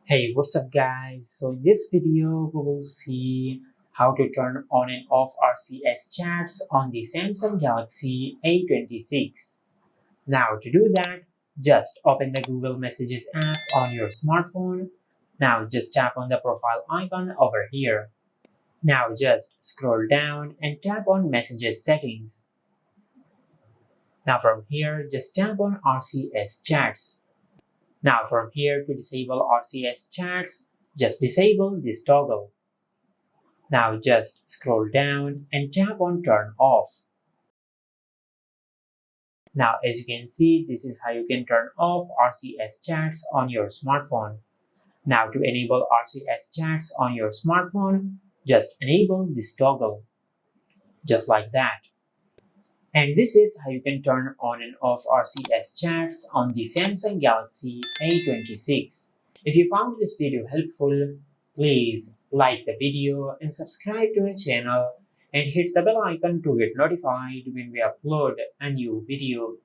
Hey, what's up guys? So in this video, we will see how to turn on and off RCS chats on the Samsung Galaxy A26. Now to do that, just open the Google Messages app on your smartphone. Now just tap on the profile icon over here. Now just scroll down and tap on Messages settings. Now from here, just tap on RCS chats. Now from here to disable RCS chats, just disable this toggle. Now just scroll down and tap on turn off. Now as you can see, this is how you can turn off RCS chats on your smartphone. Now to enable RCS chats on your smartphone, just enable this toggle. Just like that. And this is how you can turn on and off RCS chats on the Samsung Galaxy A26. If you found this video helpful, please like the video and subscribe to our channel and hit the bell icon to get notified when we upload a new video.